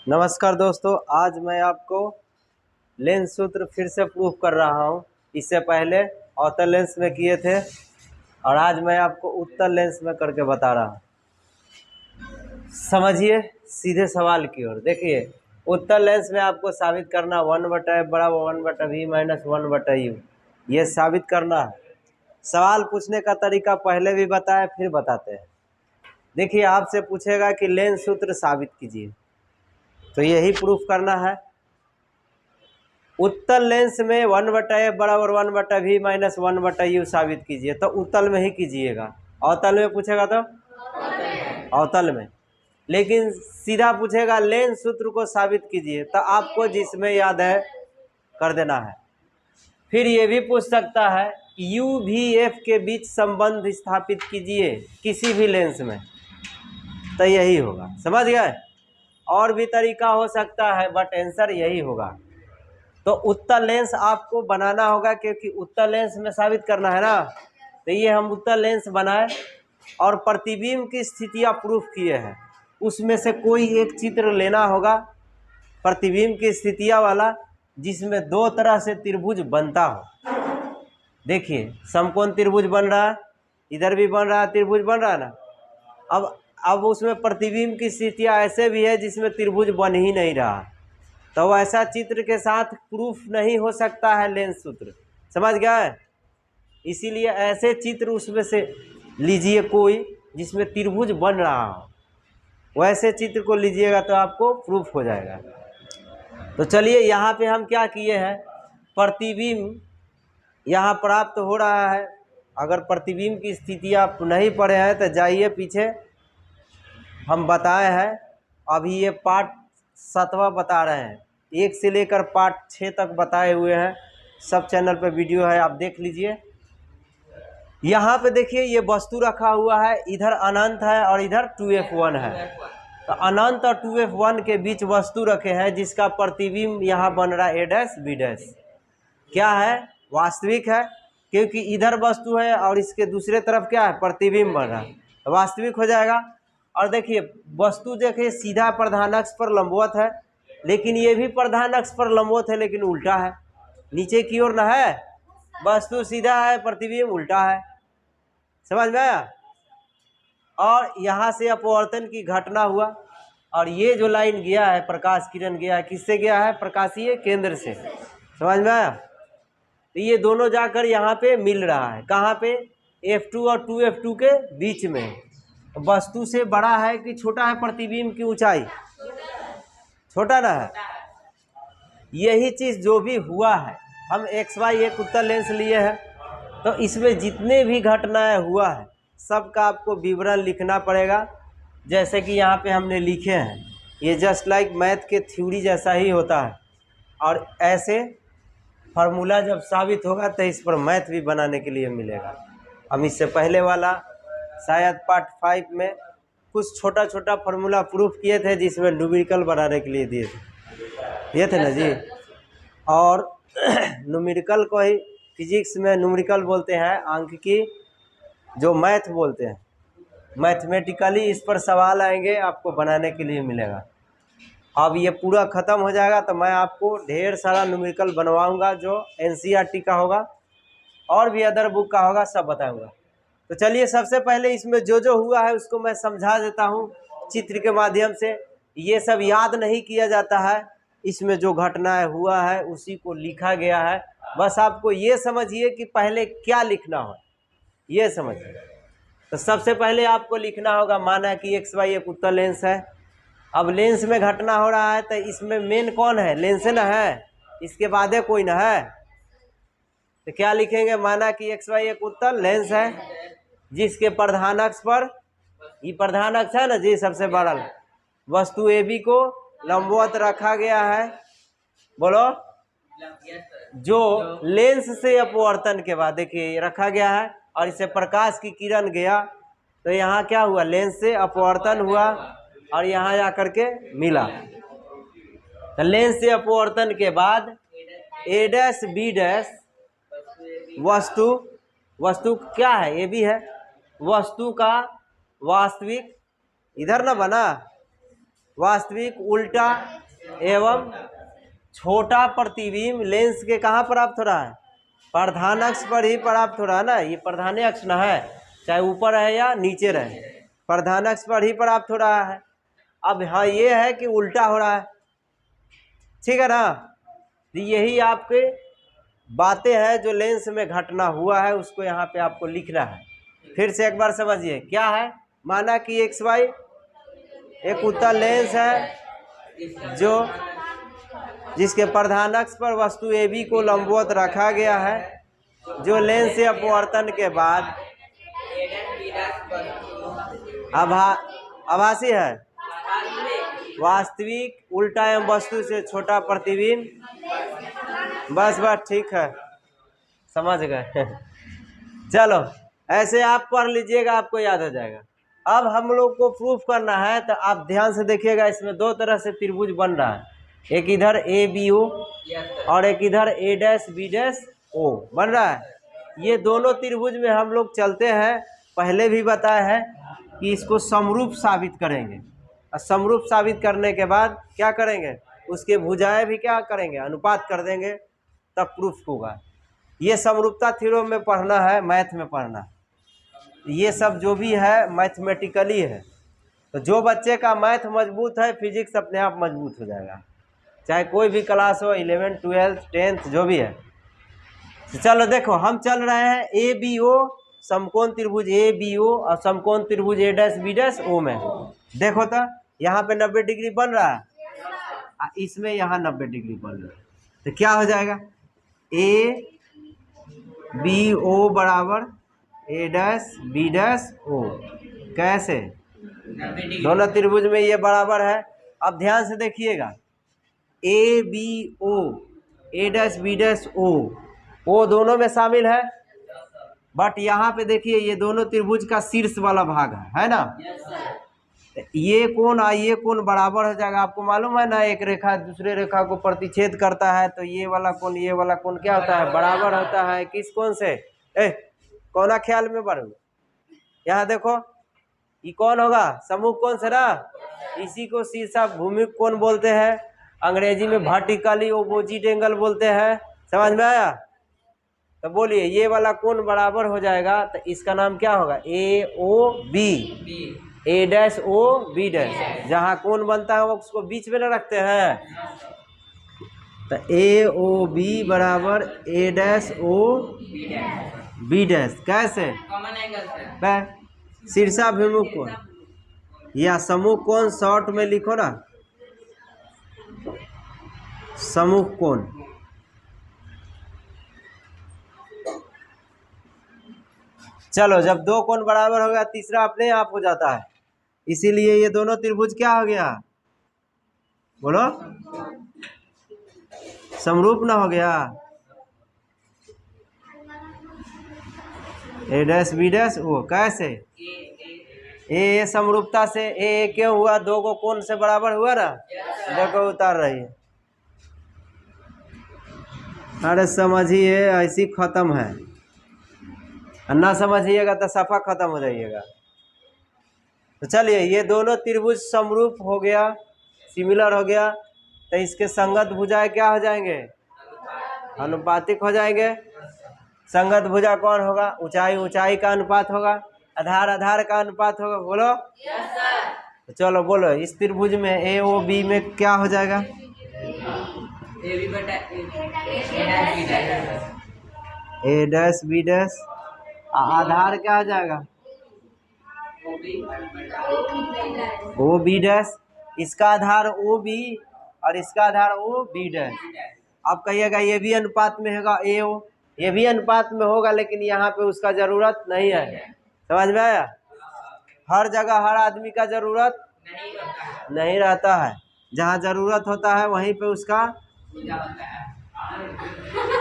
नमस्कार दोस्तों, आज मैं आपको लेंस सूत्र फिर से प्रूफ कर रहा हूं। इससे पहले अवतल लेंस में किए थे और आज मैं आपको उत्तल लेंस में करके बता रहा हूं। समझिए सीधे सवाल की ओर। देखिए, उत्तल लेंस में आपको साबित करना 1/f बराबर 1/v माइनस 1/u, ये साबित करना है। सवाल पूछने का तरीका पहले भी बताया, फिर बताते हैं। देखिए, आपसे पूछेगा कि लेंस सूत्र साबित कीजिए, तो यही प्रूफ करना है। उत्तल लेंस में 1/f बराबर 1/v माइनस 1/u साबित कीजिए, तो उत्तल में ही कीजिएगा। अवतल में पूछेगा तो अवतल में, लेकिन सीधा पूछेगा लेंस सूत्र को साबित कीजिए, तो आपको जिसमें याद है कर देना है। फिर ये भी पूछ सकता है u भी f के बीच संबंध स्थापित कीजिए किसी भी लेंस में, तो यही होगा। समझ गए? और भी तरीका हो सकता है, बट आंसर यही होगा। तो उत्तल लेंस आपको बनाना होगा, क्योंकि उत्तल लेंस में साबित करना है ना। तो ये हम उत्तल लेंस बनाए और प्रतिबिंब की स्थितियां प्रूफ किए हैं। उसमें से कोई एक चित्र लेना होगा प्रतिबिंब की स्थितियां वाला, जिसमें दो तरह से त्रिभुज बनता हो। देखिए, समकोण त्रिभुज बन रहा है, इधर भी बन रहा है, त्रिभुज बन रहा है ना। अब उसमें प्रतिबिंब की स्थितियां ऐसे भी है जिसमें त्रिभुज बन ही नहीं रहा, तो ऐसा चित्र के साथ प्रूफ नहीं हो सकता है लेंस सूत्र। समझ गए? इसीलिए ऐसे चित्र उसमें से लीजिए कोई जिसमें त्रिभुज बन रहा हो, वैसे चित्र को लीजिएगा तो आपको प्रूफ हो जाएगा। तो चलिए, यहाँ पे हम क्या किए हैं, प्रतिबिंब यहाँ प्राप्त हो रहा है। अगर प्रतिबिंब की स्थिति आप नहीं पढ़े हैं तो जाइए पीछे, हम बताए हैं। अभी ये पार्ट 7वां बता रहे हैं, 1 से लेकर पार्ट 6 तक बताए हुए हैं। सब चैनल पे वीडियो है, आप देख लीजिए। यहाँ पे देखिए, ये वस्तु रखा हुआ है, इधर अनंत है और इधर 2f1 है। तो अनंत और 2f1 के बीच वस्तु रखे हैं, जिसका प्रतिबिंब यहाँ बन रहा है a', b'। क्या है? वास्तविक है, क्योंकि इधर वस्तु है और इसके दूसरे तरफ क्या है, प्रतिबिंब बन रहा है, तो वास्तविक हो जाएगा। और देखिए, वस्तु देखिए सीधा प्रधान अक्ष पर लंबवत है, लेकिन ये भी प्रधान अक्ष पर लंबवत है, लेकिन उल्टा है, नीचे की ओर न है। वस्तु सीधा है, प्रतिबिंब उल्टा है। समझ में आया? और यहाँ से अपवर्तन की घटना हुआ, और ये जो लाइन गया है, प्रकाश किरण गया है, किससे गया है? प्रकाशीय केंद्र से। समझ में आया? तो ये दोनों जाकर यहाँ पे मिल रहा है, कहाँ पे? f2 और 2f2 के बीच में। वस्तु से बड़ा है कि छोटा है प्रतिबिंब की ऊंचाई? छोटा ना है। यही चीज जो भी हुआ है, हम XY एक उत्तल लेंस लिए हैं, तो इसमें जितने भी घटनाएं हुआ है सबका आपको विवरण लिखना पड़ेगा। जैसे कि यहाँ पे हमने लिखे हैं, ये जस्ट लाइक मैथ के थ्योरी जैसा ही होता है। और ऐसे फार्मूला जब साबित होगा तो इस पर मैथ भी बनाने के लिए मिलेगा। हम इससे पहले वाला शायद पार्ट 5 में कुछ छोटा छोटा फार्मूला प्रूफ किए थे, जिसमें न्यूमेरिकल बनाने के लिए दिए थे ना जी। और न्यूमेरिकल को ही फिजिक्स में न्यूमेरिकल बोलते हैं, अंकिकी जो मैथ बोलते हैं। मैथमेटिकली इस पर सवाल आएंगे, आपको बनाने के लिए मिलेगा। अब ये पूरा ख़त्म हो जाएगा तो मैं आपको ढेर सारा न्यूमेरिकल बनवाऊंगा, जो NCERT का होगा और भी अदर बुक का होगा, सब बताऊंगा। तो चलिए, सबसे पहले इसमें जो जो हुआ है उसको मैं समझा देता हूँ चित्र के माध्यम से। ये सब याद नहीं किया जाता है, इसमें जो घटनाएं हुआ है उसी को लिखा गया है। बस आपको ये समझिए कि पहले क्या लिखना हो, ये समझिए। तो सबसे पहले आपको लिखना होगा, माना कि XY एक उत्तल लेंस है। अब लेंस में घटना हो रहा है, तो इसमें मेन कौन है? लेंस ना है, इसके बाद है कोई ना है। तो क्या लिखेंगे? माना कि XY एक उत्तल लेंस है, जिसके प्रधान अक्ष पर, ये प्रधान अक्ष है ना जी, सबसे बड़ा वस्तु AB को लंबवत रखा गया है। बोलो। जो लेंस से अपवर्तन के बाद देखिए रखा गया है, और इससे प्रकाश की किरण गया, तो यहाँ क्या हुआ? लेंस से अपवर्तन हुआ और यहाँ जाकर के मिला। तो लेंस से अपवर्तन के बाद a', b', वस्तु क्या है? AB है। वस्तु का वास्तविक इधर ना बना, वास्तविक उल्टा एवं छोटा प्रतिबिंब लेंस के कहाँ प्राप्त हो रहा है? प्रधान अक्ष पर ही प्राप्त हो रहा है ना, ये प्रधान अक्ष ना है, चाहे ऊपर है या नीचे रहे, प्रधान अक्ष पर ही प्राप्त हो रहा है। अब हाँ ये है कि उल्टा हो रहा है, ठीक है ना। तो यही आपके बातें हैं जो लेंस में घटना हुआ है, उसको यहाँ पे आपको लिखना है। फिर से एक बार समझिए क्या है। माना कि एक्स वाई एक उत्तल लेंस है जो जिसके प्रधान अक्ष पर वस्तु ए बी को लंबवत रखा गया है, जो लेंस से अपवर्तन के बाद आभासी है, वास्तविक उल्टा एवं वस्तु से छोटा प्रतिबिंब। बस ठीक है, समझ गए। चलो ऐसे आप पढ़ लीजिएगा, आपको याद हो जाएगा। अब हम लोग को प्रूफ करना है, तो आप ध्यान से देखिएगा। इसमें दो तरह से त्रिभुज बन रहा है, एक इधर ए बी ओ और एक इधर ए डैश बी डैश ओ बन रहा है। ये दोनों त्रिभुज में हम लोग चलते हैं, पहले भी बताया है कि इसको समरूप साबित करेंगे, और समरूप साबित करने के बाद क्या करेंगे, उसके भुजाएं भी क्या करेंगे, अनुपात कर देंगे, तब प्रूफ होगा। ये समरूपता थ्योरम में पढ़ना है, मैथ में पढ़ना है। ये सब जो भी है मैथमेटिकली है, तो जो बच्चे का मैथ मजबूत है, फिजिक्स अपने आप मजबूत हो जाएगा, चाहे कोई भी क्लास हो, 11th 12th 10th जो भी है। तो चलो देखो, हम चल रहे हैं ए बी ओ, समकोण त्रिभुज ए बी ओ और समकोण त्रिभुज ए डैश बी डैश ओ में। देखो तो यहाँ पे 90 डिग्री बन रहा है, इसमें यहाँ 90 डिग्री बन रहा है, तो क्या हो जाएगा, ए बी ओ बराबर ए डैश बी डैश ओ। कैसे, दोनों त्रिभुज में ये बराबर है। अब ध्यान से देखिएगा, A B O A dash B dash O दोनों में शामिल है, बट यहाँ पे देखिए ये दोनों त्रिभुज का शीर्ष वाला भाग है ना। ये कोण और ये कोण बराबर हो जाएगा। आपको मालूम है ना, एक रेखा दूसरे रेखा को प्रतिच्छेद करता है, तो ये वाला कोण ये वाला कोण क्या होता है, बराबर होता है। किस कोण से, कौना ख्याल में बढ़ू, यहाँ देखो, ये कौन होगा, सम्मुख कोण से ना, इसी को शीर्षा भूमिक कोण बोलते हैं, अंग्रेजी में वर्टिकली ऑपोजिट एंगल बोलते हैं। समझ में आया? तो बोलिए ये वाला कोण बराबर हो जाएगा, तो इसका नाम क्या होगा, ए ओ बी, ए डैश ओ बी डैश। जहाँ कोण बनता है वो उसको बीच में न रखते हैं, तो ए ओ बी बराबर ए डैश ओ बी डैश। कैसे, शीर्षाभिमुख कोण या समूह कोण, शॉर्ट में लिखो ना, समूह कोण। चलो जब दो कोण बराबर हो गया, तीसरा अपने आप हो जाता है, इसीलिए ये दोनों त्रिभुज क्या हो गया, बोलो, समरूप ना हो गया। ए डैश बी डैश ओ। कैसे, ए समरूपता से ए क्यों हुआ, दो को कोण से बराबर हुआ ना। देखो उतार रही है, अरे समझिए, ऐसी खत्म है, ना समझिएगा तो सफा खत्म हो जाइएगा। तो चलिए ये दोनों त्रिभुज समरूप हो गया, सिमिलर हो गया, तो इसके संगत भुजाएं क्या हो जाएंगे, अनुपातिक हो जाएंगे। संगत भुजा कौन होगा, ऊंचाई ऊंचाई का अनुपात होगा, आधार आधार का अनुपात होगा। बोलो यस सर। तो चलो बोलो, इस त्रिभुज में ए ओ बी में क्या हो जाएगा, ए डैश बी डैश, आधार क्या हो जाएगा, ओ बी डैश। इसका आधार ओ बी और इसका आधार ओ बी डैश। आप कहिएगा ये भी अनुपात में होगा, ए ओ, ये भी अनुपात में होगा, लेकिन यहाँ पे उसका जरूरत नहीं है। समझ में आया? हर जगह हर आदमी का जरूरत नहीं रहता है, जहाँ जरूरत होता है वहीं पे उसका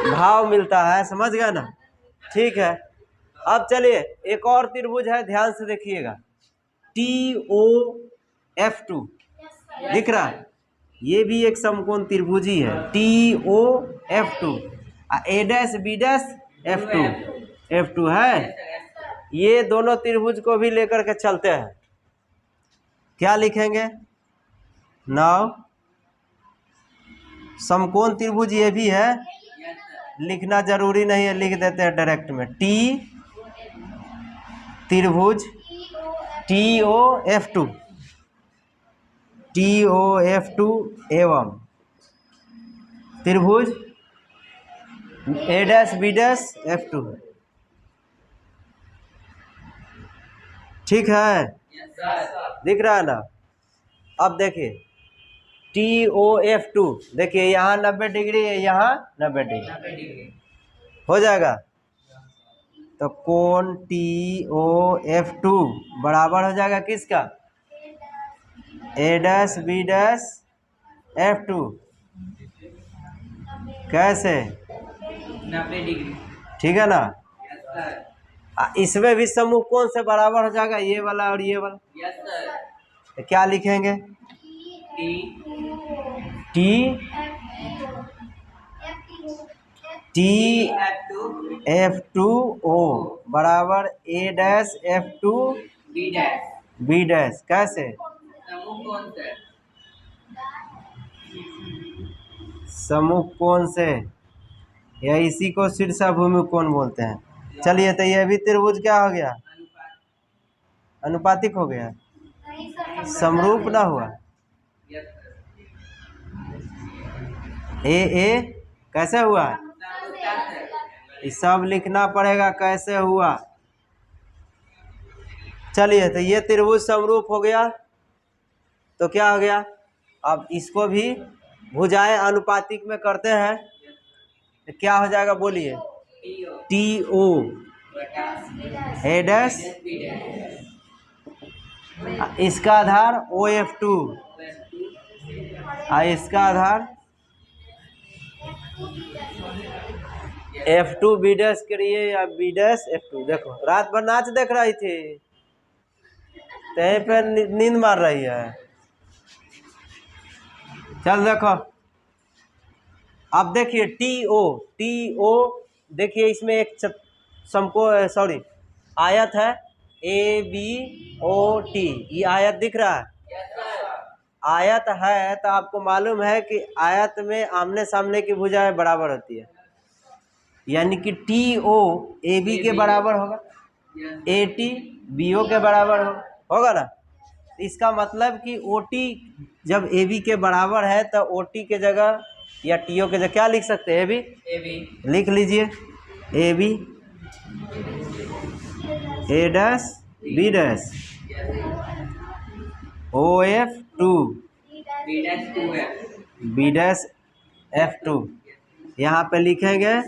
भाव मिलता है। समझ गए ना? ठीक है, अब चलिए एक और त्रिभुज है, ध्यान से देखिएगा, TOF2 दिख रहा है, ये भी एक समकोण त्रिभुज ही है, TOF2, ए डैश बी डैश F2 है। ये दोनों त्रिभुज को भी लेकर के चलते हैं, क्या लिखेंगे, नाउ समकोण त्रिभुज ये भी है, लिखना जरूरी नहीं है, लिख देते हैं डायरेक्ट में। टी त्रिभुज TOF2 एवं त्रिभुज A'(B')F2। ठीक है, दिख रहा है ना। अब देखिए TOF2, देखिए यहाँ 90 डिग्री है, यहाँ 90 डिग्री हो जाएगा। तो कोण TOF2 बराबर हो जाएगा किसका? A'(B')F2। कैसे? 90 डिग्री। ठीक है ना। इसमें भी समूह कोण से बराबर हो जाएगा, ये वाला और ये वाला। Yes sir. तो क्या लिखेंगे? TF2O बराबर A'(F2B'). कैसे? समूह कोण से। समूह कोण से, या इसी को शीर्षाभूमि कोण बोलते हैं। चलिए, तो ये भी त्रिभुज क्या हो गया? अनुपातिक हो गया, समरूप ना हुआ। ए कैसे हुआ? ये सब लिखना पड़ेगा कैसे हुआ। चलिए, तो ये त्रिभुज समरूप हो गया। तो क्या हो गया? अब इसको भी भुजाएं अनुपातिक में करते हैं, तो क्या हो जाएगा बोलिए? TO A', इसका आधार OF2, इसका आधार F2B' करिए या B'(F2)। देखो रात भर नाच देख रही थी, कहीं पे नींद मार रही है। चल देखो, अब देखिए TO देखिए, इसमें एक आयत है ABOT। ये आयत दिख रहा है? आयत है, तो आपको मालूम है कि आयत में आमने सामने की भुजाएं बराबर होती है, यानी कि TO AB के बराबर होगा, AT BO के बराबर होगा ना। इसका मतलब कि OT जब AB के बराबर है तो OT के जगह या TO के जगह क्या लिख सकते हैं? AB लिख लीजिए। AB A'(B') OF2 B'(F2)। यहाँ पे लिखेंगे,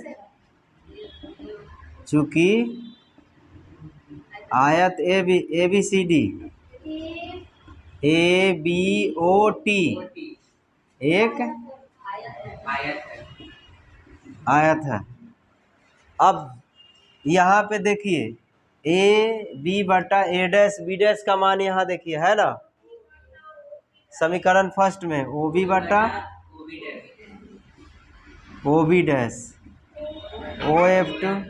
चूंकि आयत ABCD ABOT एक आयत है। अब यहाँ पे देखिए AB/A'(B') का मान यहाँ देखिए है ना, समीकरण फर्स्ट में OB/OB' OF2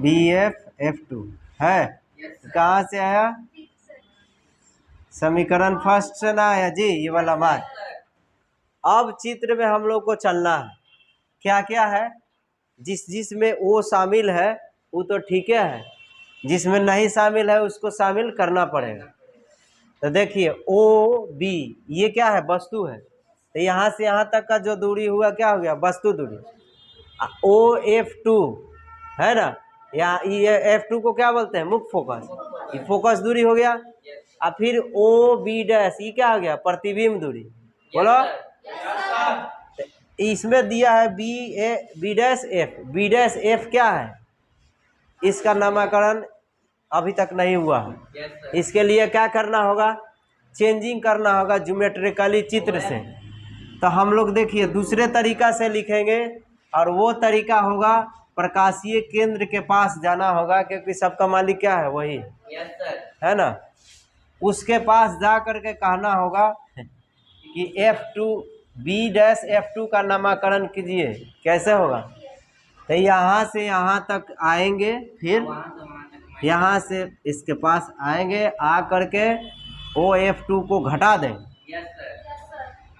BF(F2) है। कहाँ से आया? समीकरण फर्स्ट से ना आया जी, ये वाला मान। अब चित्र में हम लोग को चलना है, क्या क्या है, जिसमें O शामिल है वो तो ठीक है, जिसमें नहीं शामिल है उसको शामिल करना पड़ेगा। तो देखिए OB ये क्या है? वस्तु है। तो यहाँ से यहाँ तक का जो दूरी हुआ क्या हो गया? वस्तु दूरी। OF2 है ना, या ये F2 को क्या बोलते हैं? मुख्य फोकस। ये फोकस दूरी हो गया। और फिर OB' ये क्या हो गया? प्रतिबिंब दूरी। बोलो। इसमें दिया है B'(F) क्या है? इसका नामकरण अभी तक नहीं हुआ है। इसके लिए क्या करना होगा? चेंजिंग करना होगा ज्योमेट्रिकली चित्र से। तो हम लोग देखिए दूसरे तरीका से लिखेंगे, और वो तरीका होगा प्रकाशीय केंद्र के पास जाना होगा, क्योंकि सबका मालिक क्या है? वही है ना। उसके पास जा करके कहना होगा कि B'(F2) का नामकरण कीजिए। कैसे होगा? तो यहाँ से यहाँ तक आएंगे, फिर यहाँ से इसके पास आएंगे, आ करके OF2 को घटा दें।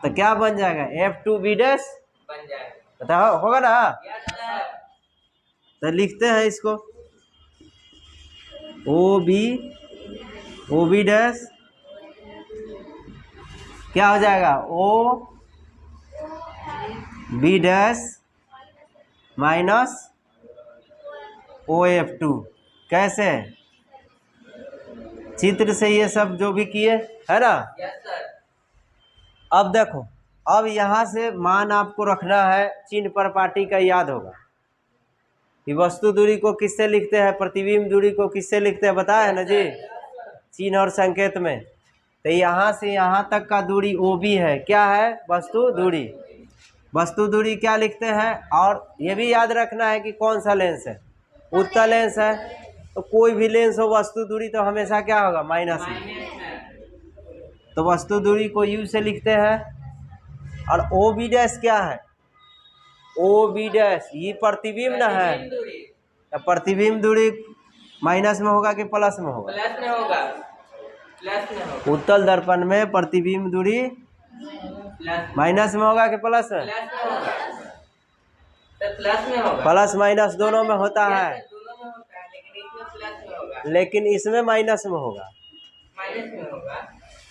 तो क्या बन जाएगा, F2B डैश बन जाएगा। बताओ, होगा ना। Yes sir. तो लिखते हैं इसको, OB डैश क्या हो जाएगा, OB डैश माइनस OF2। कैसे, चित्र से ये सब जो भी किए है ना। Yes sir. अब देखो, अब यहाँ से मान आपको रखना है, चिन्ह पर पार्टी का याद होगा कि वस्तु दूरी को किससे लिखते हैं, प्रतिबिंब दूरी को किससे लिखते हैं, बताया है ना जी, चिन्ह और संकेत में। तो यहाँ से यहाँ तक का दूरी OB है, क्या है, वस्तु दूरी। वस्तु दूरी क्या लिखते हैं, और ये भी याद रखना है कि कौन सा लेंस है, उत्तल लेंस है, तो कोई भी लेंस हो वस्तु दूरी तो हमेशा क्या होगा, माइनस में। माइनस में। तो वस्तु दूरी को U से लिखते हैं। और OB डैश क्या है, OB डैश ये प्रतिबिंब ना है, प्रतिबिंब दूरी तो प्रतिबिंब दूरी माइनस में होगा कि प्लस में होगा, प्लस में होगा। प्लस में होगा। उत्तल दर्पण में प्रतिबिंब दूरी प्लस माइनस में होगा कि प्लस में, प्लस में होगा। तो प्लस में होगा। प्लस माइनस दोनों में होता यस है, सर, दोनों में होता है, लेकिन इसमें प्लस में होगा, लेकिन इसमें माइनस में होगा। माइनस में होगा।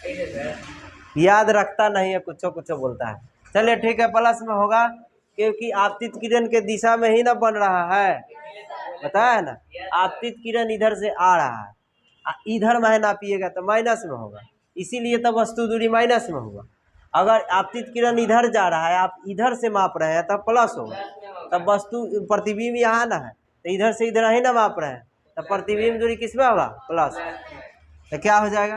ऐसे सर। याद रखता नहीं है, कुछ कुछ बोलता है। चलिए ठीक है, प्लस में होगा, क्योंकि आपतित किरण के दिशा में ही ना बन रहा है, बताया है ना। आपतित किरण इधर से आ रहा है, इधर में नापिएगा तो माइनस में होगा, इसीलिए तो वस्तु दूरी माइनस में होगा। अगर आपतित किरण इधर जा रहा है, आप इधर से माप रहे हैं, तब प्लस होगा। तब वस्तु प्रतिबिंब यहाँ ना है, तो इधर से इधर ही ना माप रहे हैं, तब प्रतिबिंब दूरी किस में होगा, प्लस। तो क्या हो जाएगा,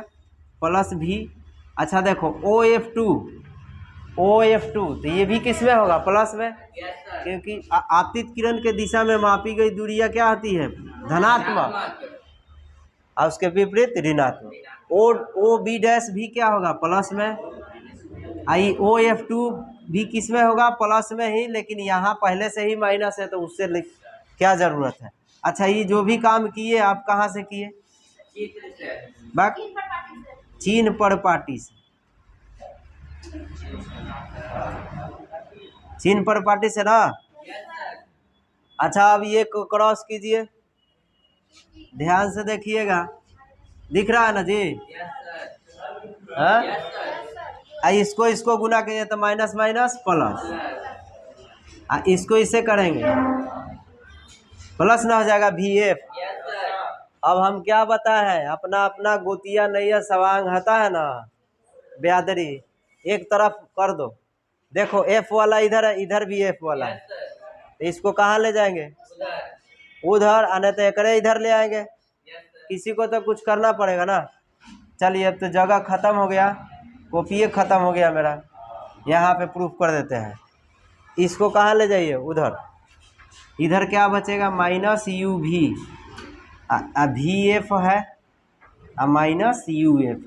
प्लस भी। अच्छा देखो, OF2 तो ये भी किस में होगा, प्लस में, यस सर। क्योंकि आपतित किरण के दिशा में मापी गई दूरियां क्या होती है, धनात्मक, और उसके विपरीत ऋणात्मक। OB डैश भी क्या होगा, प्लस में। आई OF2 भी किस में होगा, प्लस में ही, लेकिन यहाँ पहले से ही माइनस है, तो उससे क्या ज़रूरत है। अच्छा, ये जो भी काम किए आप कहाँ से किए, चित्र से। बाकी चिन्ह पर पाटी से, चिन्ह पर पाटी से ना। Yes sir. अच्छा, अब ये क्रॉस कीजिए, ध्यान से देखिएगा, दिख रहा है ना जी, यस सर। हाँ। Yes sir. इसको गुना कीजिए तो माइनस माइनस प्लस, इसको इससे करेंगे प्लस ना हो जाएगा VF। Yes sir. अब हम क्या बताए हैं, अपना अपना गोतिया नैया सवांग हता है ना, ब्यादरी एक तरफ कर दो। देखो F वाला इधर है, इधर भी F वाला है, यस सर। तो इसको कहाँ ले जाएंगे, उधर। उधर, आने तो एकरे इधर ले आएंगे। Yes sir. किसी को तो कुछ करना पड़ेगा ना। चलिए, अब तो जगह ख़त्म हो गया, कॉपी ख़त्म हो गया मेरा, यहाँ पे प्रूफ कर देते हैं। इसको कहाँ ले जाइए, उधर, इधर क्या बचेगा, माइनस UV, VF है, माइनस UF।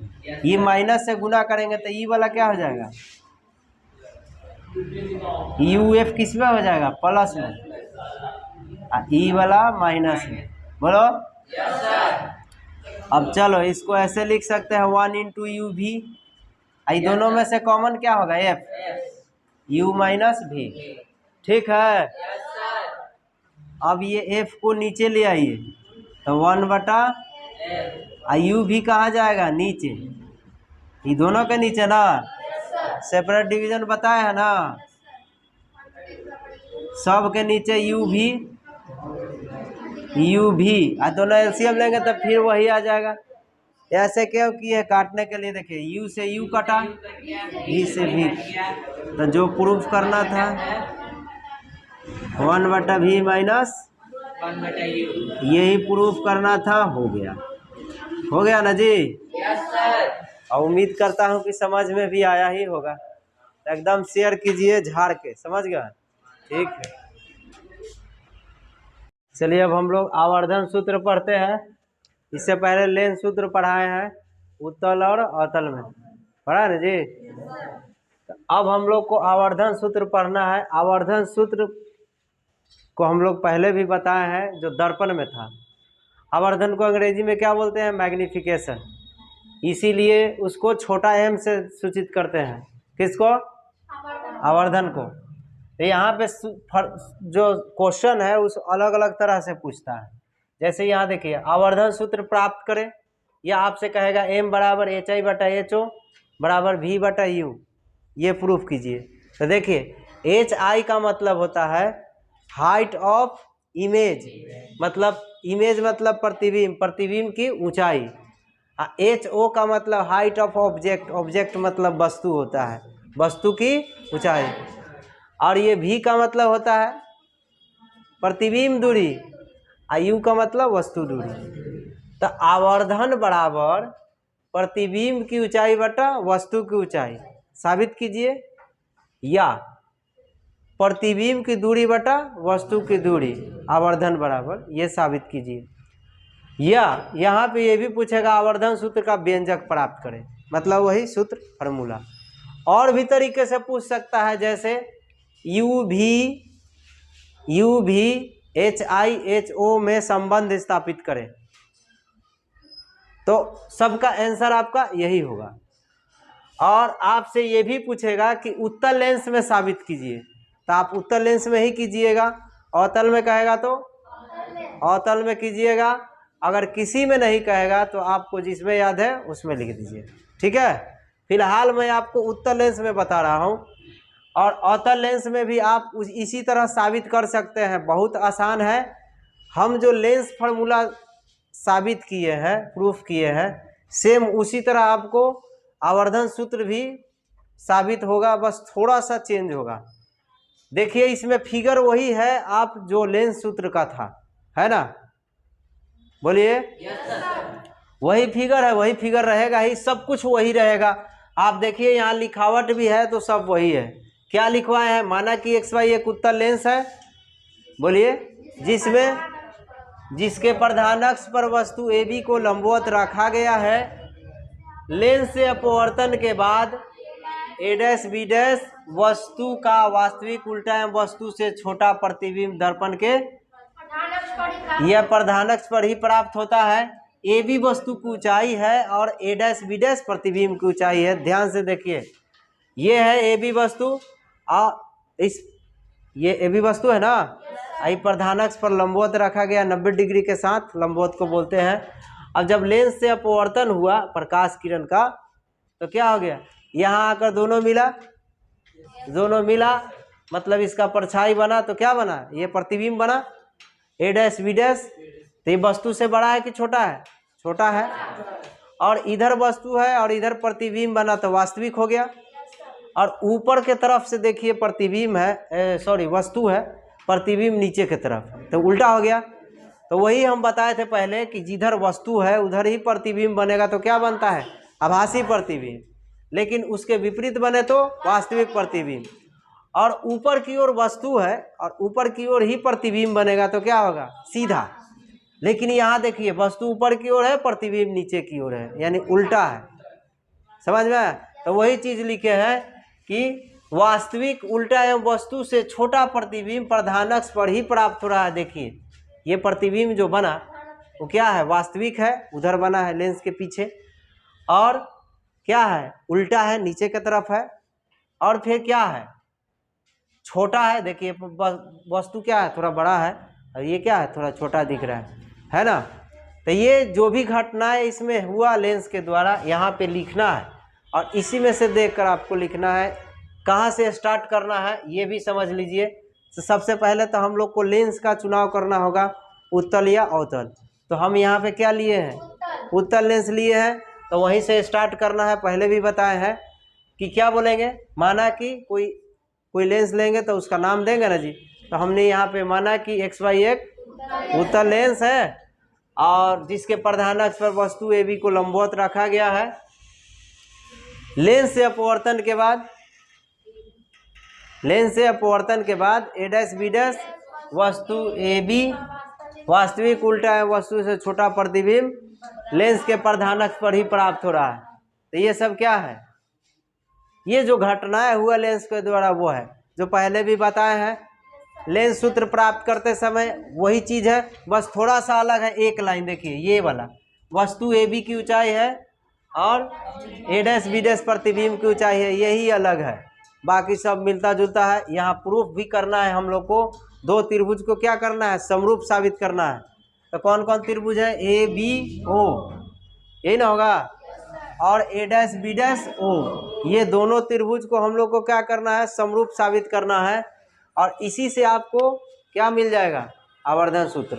ये माइनस से गुना करेंगे तो ई वाला क्या हो जाएगा, UF किस में हो जाएगा, प्लस में, ई वाला माइनस में। बोलो। Yes sir. अब चलो, इसको ऐसे लिख सकते हैं 1 इंटू UV, आई दोनों में से कॉमन क्या होगा, F, U माइनस V, ठीक है। Yes sir. अब ये F को नीचे ले आइए, तो 1/, U भी कहाँ जाएगा, नीचे, ये दोनों के नीचे ना, सेपरेट डिवीजन बताया है ना, सब के नीचे U भी, दोनों एलसीएम लेंगे तो फिर वही आ जाएगा। ऐसे क्यों किए, काटने के लिए। देखिए, U से U कटा, V से V, तो जो प्रूफ करना था 1/V माइनस, 1/U। यही प्रूफ करना था, हो गया ना जी। Yes sir. और उम्मीद करता हूँ कि समझ में भी आया ही होगा। एकदम शेयर कीजिए झाड़ के, समझ गया, ठीक है। चलिए, अब हम लोग आवर्धन सूत्र पढ़ते हैं। इससे पहले लेंस सूत्र पढ़ाए हैं, उत्तल और अवतल में, पढ़ा ना जी। तो अब हम लोग को आवर्धन सूत्र पढ़ना है। आवर्धन सूत्र को हम लोग पहले भी बताए हैं, जो दर्पण में था। आवर्धन को अंग्रेजी में क्या बोलते हैं, मैग्निफिकेशन, इसीलिए उसको छोटा m से सूचित करते हैं। किसको, आवर्धन को। तो यहाँ पे जो क्वेश्चन है उस अलग अलग तरह से पूछता है। जैसे यहाँ देखिए आवर्धन सूत्र प्राप्त करें, या आपसे कहेगा m बराबर HI/HO बराबर V/U, ये प्रूफ कीजिए। तो देखिए HI का मतलब होता है हाइट ऑफ इमेज, मतलब इमेज मतलब प्रतिबिंब, प्रतिबिंब की ऊंचाई। HO का मतलब हाइट ऑफ ऑब्जेक्ट, ऑब्जेक्ट मतलब वस्तु होता है, वस्तु की ऊंचाई। और ये V का मतलब होता है प्रतिबिंब दूरी, U का मतलब वस्तु दूरी। तो आवर्धन बराबर प्रतिबिंब की ऊंचाई बटा वस्तु की ऊंचाई साबित कीजिए, या प्रतिबिंब की दूरी बटा वस्तु की दूरी आवर्धन बराबर, ये साबित कीजिए। या यहाँ पे ये भी पूछेगा आवर्धन सूत्र का व्यंजक प्राप्त करें, मतलब वही सूत्र फार्मूला। और भी तरीके से पूछ सकता है, जैसे U भी HI/HO में संबंध स्थापित करें, तो सबका आंसर आपका यही होगा। और आपसे ये भी पूछेगा कि उत्तल लेंस में साबित कीजिए, तो आप उत्तल लेंस में ही कीजिएगा। अवतल में कहेगा तो अवतल में कीजिएगा। अगर किसी में नहीं कहेगा तो आपको जिसमें याद है उसमें लिख दीजिए, ठीक है। फिलहाल मैं आपको उत्तल लेंस में बता रहा हूँ, और अवतल लेंस में भी आप इसी तरह साबित कर सकते हैं, बहुत आसान है। हम जो लेंस फार्मूला साबित किए हैं, प्रूफ किए हैं, सेम उसी तरह आपको आवर्धन सूत्र भी साबित होगा, बस थोड़ा सा चेंज होगा। देखिए इसमें फिगर वही है आप जो लेंस सूत्र का था, है ना, बोलिए। वही फिगर है, वही फिगर रहेगा ही, सब कुछ वही रहेगा। आप देखिए यहाँ लिखावट भी है तो सब वही है। क्या लिखवाए हैं, माना कि XY एक उत्तल लेंस है, बोलिए, जिसके प्रधानक्ष पर वस्तु AB को लंबवत रखा गया है। लेंस से अपवर्तन के बाद A', B' वस्तु का वास्तविक उल्टा एवं वस्तु से छोटा प्रतिबिंब दर्पण के यह प्रधानक्ष पर ही प्राप्त होता है। AB वस्तु की ऊंचाई है और A', B' प्रतिबिंब की ऊंचाई है। ध्यान से देखिए, ये है AB वस्तु, ये AB वस्तु है ना, आई प्रधानक्ष पर लंबवत रखा गया 90 डिग्री के साथ, लंबवत को बोलते हैं। अब जब लेंस से अपवर्तन हुआ प्रकाश किरण का, तो क्या हो गया, यहाँ आकर दोनों मिला, मतलब इसका परछाई बना, तो क्या बना, ये प्रतिबिंब बना A', B'। तो ये वस्तु से बड़ा है कि छोटा है, छोटा है। और इधर वस्तु है और इधर प्रतिबिंब बना, तो वास्तविक हो गया। और ऊपर के तरफ से देखिए प्रतिबिंब है, वस्तु है, प्रतिबिंब नीचे के तरफ, तो उल्टा हो गया। तो वही हम बताए थे पहले कि जिधर वस्तु है उधर ही प्रतिबिंब बनेगा, तो क्या बनता है, आभासी प्रतिबिंब। लेकिन उसके विपरीत बने तो वास्तविक प्रतिबिंब। और ऊपर की ओर वस्तु है और ऊपर की ओर ही प्रतिबिंब बनेगा, तो क्या होगा, सीधा। लेकिन यहाँ देखिए वस्तु ऊपर की ओर है, प्रतिबिंब नीचे की ओर है, यानी उल्टा है। समझ में आया? तो वही चीज लिखे हैं कि वास्तविक उल्टा एवं वस्तु से छोटा प्रतिबिंब प्रधानक्ष पर ही प्राप्त हो रहा है। देखिए ये प्रतिबिंब जो बना वो क्या है, वास्तविक है, उधर बना है लेंस के पीछे, और क्या है, उल्टा है, नीचे की तरफ है, और फिर क्या है, छोटा है। देखिए वस्तु क्या है, थोड़ा बड़ा है, और ये क्या है, थोड़ा छोटा दिख रहा है ना। तो ये जो भी घटनाएं इसमें हुआ लेंस के द्वारा यहाँ पे लिखना है, और इसी में से देखकर आपको लिखना है। कहाँ से स्टार्ट करना है ये भी समझ लीजिए। तो सबसे पहले तो हम लोग को लेंस का चुनाव करना होगा, उत्तल या अवतल। तो हम यहाँ पे क्या लिए हैं, उत्तल लेंस लिए हैं, तो वहीं से स्टार्ट करना है। पहले भी बताए हैं कि क्या बोलेंगे, माना कि कोई लेंस लेंगे तो उसका नाम देंगे ना जी। तो हमने यहाँ पे माना कि XY एक उत्तल लेंस है और जिसके प्रधानक्ष पर वस्तु AB को लंबवत रखा गया है। लेंस से अपवर्तन के बाद A', B' वस्तु AB वास्तविक उल्टा है, वस्तु से छोटा प्रतिबिंब लेंस के प्रधानक्ष पर ही प्राप्त हो रहा है। तो ये सब क्या है, ये जो घटनाएं हुआ लेंस के द्वारा वो है जो पहले भी बताए हैं। लेंस सूत्र प्राप्त करते समय वही चीज है, बस थोड़ा सा अलग है। एक लाइन देखिए, ये वाला वस्तु AB की ऊंचाई है और A', B' प्रतिबिंब की ऊंचाई है, यही अलग है। बाकी सब मिलता जुलता है। यहाँ प्रूफ भी करना है हम लोग को, दो त्रिभुज को क्या करना है, समरूप साबित करना है। तो कौन कौन त्रिभुज है, ए बी ओ, यही ना होगा, और ए डैश बी डैश ओ, ये दोनों त्रिभुज को हम लोग को क्या करना है, समरूप साबित करना है। और इसी से आपको क्या मिल जाएगा, आवर्धन सूत्र।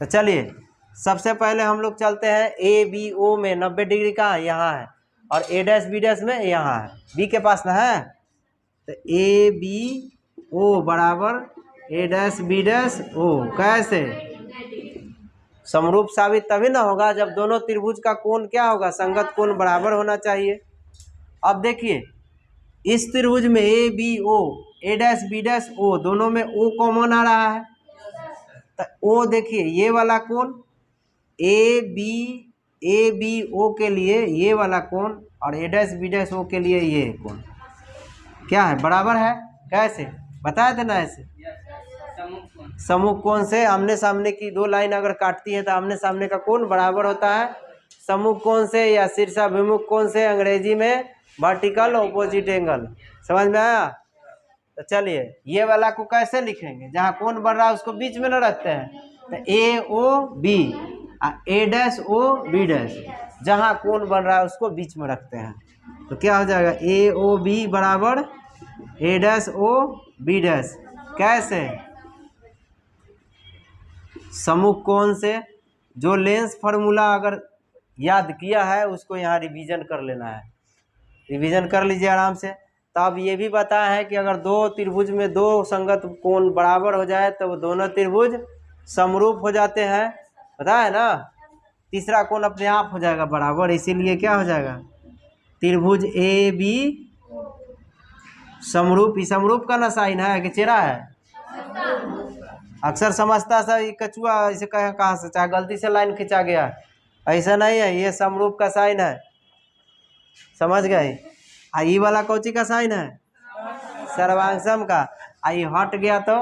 तो चलिए सबसे पहले हम लोग चलते हैं ए बी ओ में 90 डिग्री कहाँ है, यहाँ है, और ए डैश बी डैश में यहाँ है, बी के पास ना है। तो ए बी ओ बराबर ए डैश बी डैश ओ, कैसे समरूप साबित तभी ना होगा जब दोनों त्रिभुज का कोण क्या होगा, संगत कोण बराबर होना चाहिए। अब देखिए इस त्रिभुज में A B O, A dash B dash O, दोनों में ओ कॉमन आ रहा है। तो ओ देखिए ये वाला कोण ए बी ओ के लिए ये वाला कोण, और ए डैश बी डैश ओ के लिए ये कोण क्या है, बराबर है। कैसे बताया था ना, ऐसे समूह कोण से आमने सामने की दो लाइन अगर काटती है तो आमने सामने का कोण बराबर होता है समूह कोण से या शीर्षाभिमुख कोण से, अंग्रेजी में वर्टिकल ऑपोजिट एंगल। समझ में आया। तो चलिए ये वाला को कैसे लिखेंगे, जहाँ कोण बन रहा है उसको बीच में न रखते हैं, तो ए ओ बी, ए डैश ओ बी डैश, जहाँ कोण बन रहा है उसको बीच में रखते हैं। तो क्या हो जाएगा, ए ओ बी बराबर ए डैश ओ बी डैश। कैसे, समूह कोण से। जो लेंस फार्मूला अगर याद किया है उसको यहाँ रिवीजन कर लेना है, रिवीजन कर लीजिए आराम से। तब ये भी बताया है कि अगर दो त्रिभुज में दो संगत कोण बराबर हो जाए तो वो दोनों त्रिभुज समरूप हो जाते हैं, पता है ना। तीसरा कोण अपने आप हो जाएगा बराबर, इसीलिए क्या हो जाएगा, त्रिभुज ए बी समरूप। ही समरूप का ना साइन है कि चेहरा है, अक्सर समझता सा ये कछुआ इसे कहाँ से, चाहे गलती से लाइन खिंचा गया, ऐसा नहीं है, ये समरूप का साइन है, समझ गए। ये वाला कौची का साइन है, सर्वांगसम का। ये हट गया तो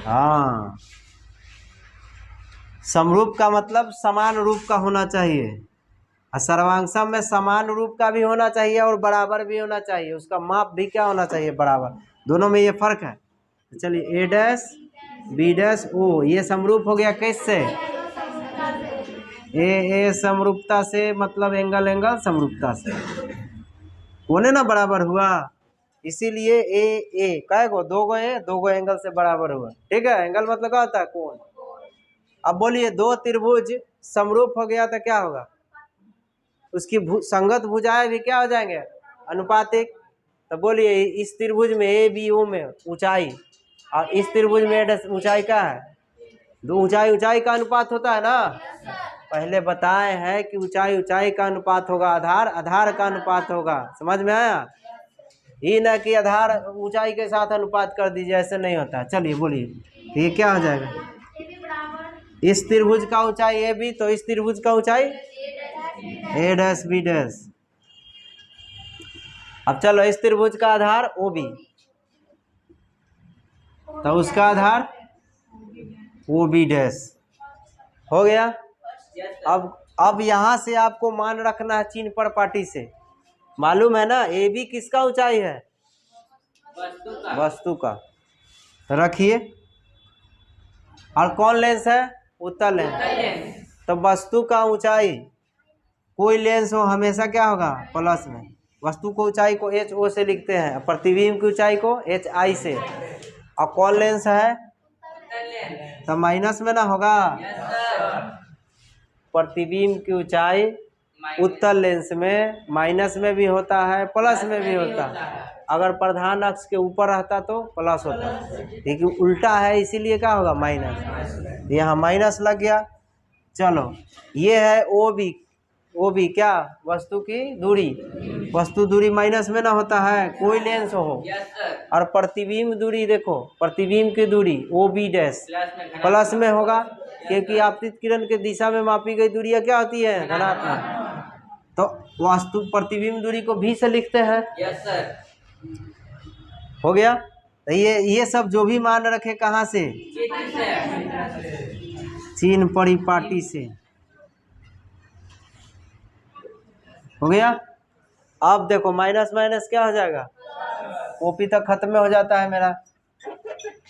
हाँ, समरूप का मतलब समान रूप का होना चाहिए, और सर्वांगसम में समान रूप का भी होना चाहिए और बराबर भी होना चाहिए, उसका माप भी क्या होना चाहिए, बराबर। दोनों में ये फर्क है। चलिए ए डैश बी डैश ओ, ये समरूप हो गया किससे, ए समरूपता से, मतलब एंगल एंगल समरूपता से, कोने ना बराबर हुआ, इसीलिए ए क्या गो, दो गो एंगल से बराबर हुआ। ठीक है, एंगल मतलब क्या होता है, कोण। अब बोलिए दो त्रिभुज समरूप हो गया तो क्या होगा, उसकी संगत भुजाएं भी क्या हो जाएंगे, अनुपातिक। तो बोलिए इस त्रिभुज में ए बी ओ में ऊंचाई, और इस त्रिभुज में ऊंचाई क्या है, दो ऊंचाई का अनुपात होता है ना। पहले बताए हैं कि ऊंचाई का अनुपात होगा, आधार का अनुपात होगा। समझ में आया, ये ना कि आधार ऊंचाई के साथ अनुपात कर दीजिए, ऐसे नहीं होता। चलिए बोलिए ये क्या हो जाएगा, इस त्रिभुज का ऊंचाई ए बी, तो इस त्रिभुज का ऊंचाई ए डैश बी डैश। अब चलो इस त्रिभुज का आधार ओ बी, तो उसका आधार ओ बी डैश हो गया। अब यहाँ से आपको मान रखना है चिन्ह पर पाटी से, मालूम है ना ए बी किसका ऊंचाई है, वस्तु का। तो रखिए, और कौन लेंस है, उत्तल लेंस। तो वस्तु का ऊंचाई, कोई लेंस हो हमेशा क्या होगा, प्लस में। वस्तु को ऊंचाई को एच ओ से लिखते हैं, प्रतिबिंब की ऊंचाई को एच आई से। और कौन लेंस है, तो माइनस में ना होगा। प्रतिबिंब की ऊंचाई उत्तल लेंस में माइनस में भी होता है, प्लस में भी होता है। अगर प्रधान अक्ष के ऊपर रहता तो प्लस होता, लेकिन उल्टा है इसीलिए क्या होगा, माइनस। यहाँ माइनस लग गया। चलो ये है ओ बी क्या, वस्तु की दूरी। वस्तु दूरी माइनस में ना होता है, कोई लेंस हो। और प्रतिबिंब दूरी देखो, प्रतिबिंब की दूरी ओ बी डैश प्लस में होगा, क्योंकि आपतित किरण के दिशा में मापी गई दूरियां क्या होती है, धनात्मक। तो वस्तु प्रतिबिंब दूरी को भी से लिखते हैं। हो गया। तो ये सब जो भी मान रखे कहाँ से, चिन्ह परिपाटी से। हो गया। अब देखो माइनस माइनस क्या हो जाएगा, कॉपी तक खत्म में हो जाता है मेरा।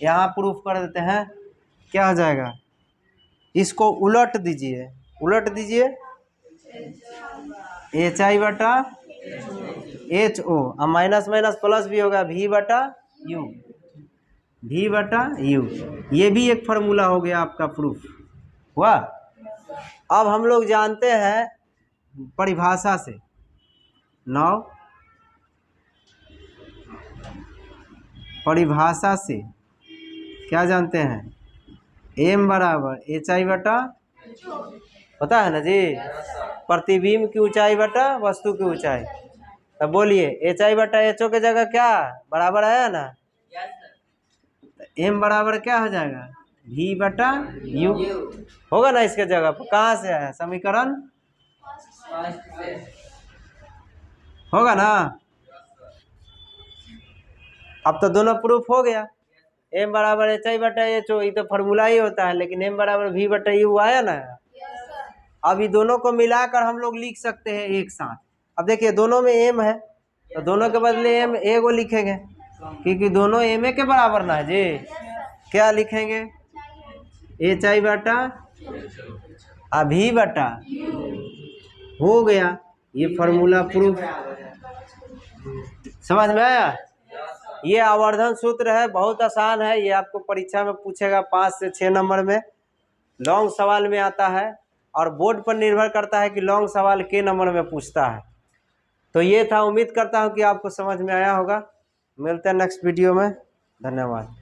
यहाँ प्रूफ कर देते हैं, क्या हो जाएगा, इसको उलट दीजिए, उलट दीजिए एच आई बटा एच ओ, अब माइनस माइनस प्लस भी होगा, वी बटा यू, वी बटा यू। ये भी एक फार्मूला हो गया आपका प्रूफ हुआ। अब हम लोग जानते हैं परिभाषा से, नाउ परिभाषा से क्या जानते हैं, एम बराबर एच आई बटा, पता है ना जी, प्रतिबिंब की ऊंचाई बटा वस्तु की ऊंचाई। तब बोलिए एच आई बटा एच ओ के जगह क्या बराबर आया ना, एम बराबर क्या हो जाएगा, वी बटा यू होगा ना इसके जगह पर। कहाँ से आया समीकरण, होगा ना। अब तो दोनों प्रूफ हो गया, एम बराबर एच आई बटा एच ओ, ये तो फार्मूला ही होता है, लेकिन एम बराबर वी बटा यू आया ना। अब ये दोनों को मिलाकर हम लोग लिख सकते हैं एक साथ। अब देखिए दोनों में एम है तो दोनों के बदले एम ए को लिखेंगे, क्योंकि दोनों एम ए के बराबर ना है जी। क्या लिखेंगे, एच आई बटा वी बटा, हो गया ये फार्मूला प्रूफ। समझ में आया। ये आवर्धन सूत्र है, बहुत आसान है, ये आपको परीक्षा में पूछेगा 5 से 6 नंबर में, लॉन्ग सवाल में आता है, और बोर्ड पर निर्भर करता है कि लॉन्ग सवाल के नंबर में पूछता है। तो ये था, उम्मीद करता हूँ कि आपको समझ में आया होगा। मिलते हैं नेक्स्ट वीडियो में, धन्यवाद।